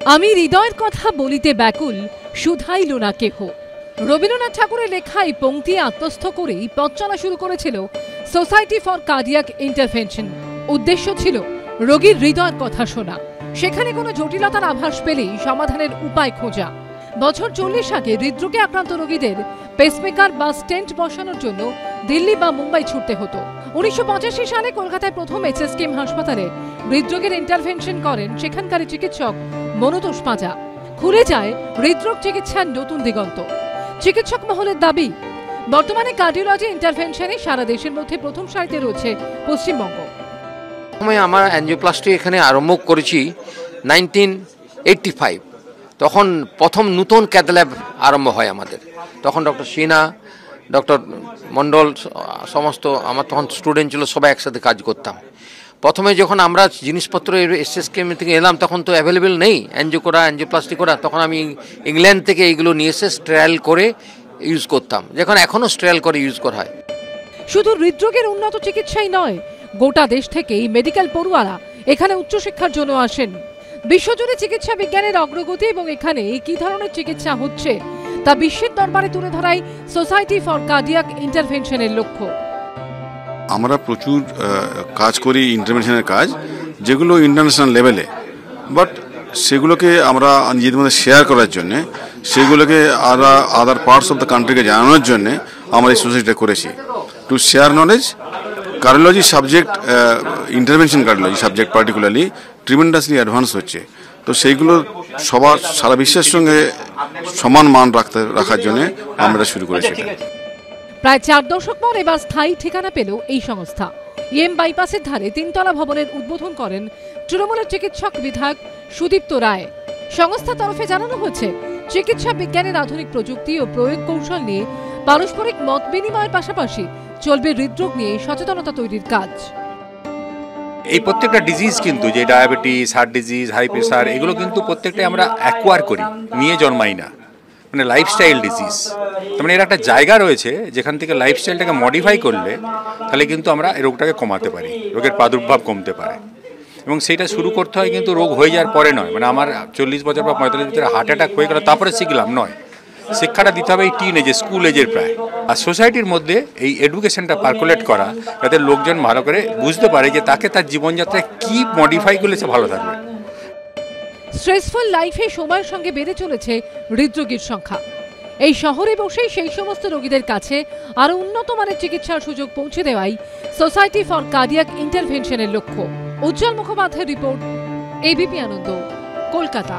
আমি হৃদয়ের কথা বলিতে ব্যাকুল, শুধাইল না কেহ। রবীন্দ্রনাথ ঠাকুরের লেখা এই পংক্তি আত্মস্থ করেই পথ চলা শুরু করেছিল সোসাইটি ফর কার্ডিয়াক ইন্টারভেনশন। উদ্দেশ্য ছিল রোগীর হৃদয়ের কথা শোনা, সেখানে কোনো জটিলতার আভাস পেলেই সমাধানের উপায় খোঁজা। বছর 40 আগে হৃদরোগে আক্রান্ত রোগীদের পেসমেকার বা স্টেন্ট বসানোর জন্য দিল্লি বা মুম্বাই ছুটতে হতো। 1985 সালে কলকাতায় প্রথম HSKM হাসপাতালে হৃদরোগের ইন্টারভেনশন করেন সেখানকার চিকিৎসক মনোতোষ পাঁজা। খুলে যায় হৃদরোগ চিকিৎসার নতুন দিগন্ত। চিকিৎসক মহলের দাবি, বর্তমানে কার্ডিওলজি ইন্টারভেনশনে সারা দেশের মধ্যে প্রথম সারিতে রয়েছে পশ্চিমবঙ্গ। আমার অ্যাঞ্জিওপ্লাস্টি এখানে আরম্ভ করেছি 1985। তখন প্রথম নতুন ক্যাথ ল্যাব আরম্ভ হয় আমাদের। তখন ডক্টর সিনহা, ডক্টর মন্ডল সমস্ত আমার তখন স্টুডেন্ট ছিল, সবাই একসাথে কাজ করতাম। প্রথমে যখন আমরা জিনিসপত্র HSKM থেকে এলাম তখন তো অ্যাভেলেবেল নেই অ্যাঞ্জিও করা, অ্যাঞ্জিওপ্লাস্টি করা। তখন আমি ইংল্যান্ড থেকে এইগুলো নিয়ে এসে স্টেরাইল করে ইউজ করতাম, যখন এখনও স্টেরাইল করে ইউজ করা হয়। শুধু হৃদরোগের উন্নত চিকিৎসাই নয়, গোটা দেশ থেকেই মেডিকেল পড়ুয়ারা এখানে উচ্চশিক্ষার জন্য আসেন। বিশ্বজুড়ে চিকিৎসা বিজ্ঞানের অগ্রগতি এবং এখানে কি ধরনের চিকিৎসা হচ্ছে তা বিশ্বের দরবারে তুলে ধরাই সোসাইটি ফর কার্ডিয়াক ইন্টারভেনশনের লক্ষ্য। আমরা প্রচুর কাজ করি, ইন্টারভেনশনের কাজ, যেগুলো ইন্টারন্যাশনাল লেভেলে, বাট সেগুলোকে আমরা নিজেদের মধ্যে শেয়ার করার জন্যে, সেগুলোকে আদার পার্টস অফ দ্য কান্ট্রিকে জানানোর জন্যে আমরা এই সোসাইটিটা করেছি। To share knowledge, cardiology subject, intervention cardiology subject particularly tremendously advance হচ্ছে। তো সেইগুলো সারা বিশ্বের সঙ্গে সমান মান রাখার জন্য আমরা শুরু করেছি। প্রায় 4 দশক পর এবার স্থায়ী ঠিকানা পেল এই সংস্থা। EM বাইপাসের ধারে 3তলা ভবনের উদ্বোধন করেন তৃণমূলের চিকিৎসক বিধায়ক সুদীপ্ত রায়। সংস্থার তরফে জানানো হয়েছে, চিকিৎসা বিজ্ঞানের আধুনিক প্রযুক্তি ও প্রয়োগ কৌশল নিয়ে পারস্পরিক মত বিনিময়ের পাশাপাশি চলবে হৃদরোগ নিয়ে সচেতনতা তৈরির কাজ। এই প্রত্যেকটা ডিজিজ কিন্তু, যে diabetes, heart disease, high pressure, এগুলো কিন্তু প্রত্যেকটাই আমরা অ্যাকোয়ার করি, নিয়ে জন্মাই না, মানে লাইফস্টাইল ডিজিজ। তার মানে এর একটা জায়গা রয়েছে যেখান থেকে লাইফস্টাইলটাকে মডিফাই করলে তাহলে কিন্তু আমরা এই রোগটাকে কমাতে পারি, রোগের প্রাদুর্ভাব কমতে পারে। এবং সেইটা শুরু করতে হয় কিন্তু রোগ হয়ে যাওয়ার পরে নয়, মানে আমার 40 বছর বা 45 বছর হার্ট অ্যাটাক হয়ে গেল তারপরে শিখলাম নয়, শিক্ষাটা দিতে হবে এই টিন এজে, স্কুল এজের প্রায়। আর সোসাইটির মধ্যে এই এডুকেশনটা পার্কুলেট করা, যাতে লোকজন ভালো করে বুঝতে পারে যে তাকে তার জীবনযাত্রায় কী মডিফাই করলে সে ভালো থাকবে। স্ট্রেসফুল লাইফে সময়ের সঙ্গে বেড়ে চলেছে হৃদরোগীর সংখ্যা। এই শহরে বসেই সেই সমস্ত রোগীদের কাছে আরো উন্নত মানের চিকিৎসার সুযোগ পৌঁছে দেওয়াই সোসাইটি ফর কার্ডিয়াক ইন্টারভেনশনের লক্ষ্য। উজ্জ্বল মুখোপাধ্যায়ের রিপোর্ট, ABP আনন্দ, কলকাতা।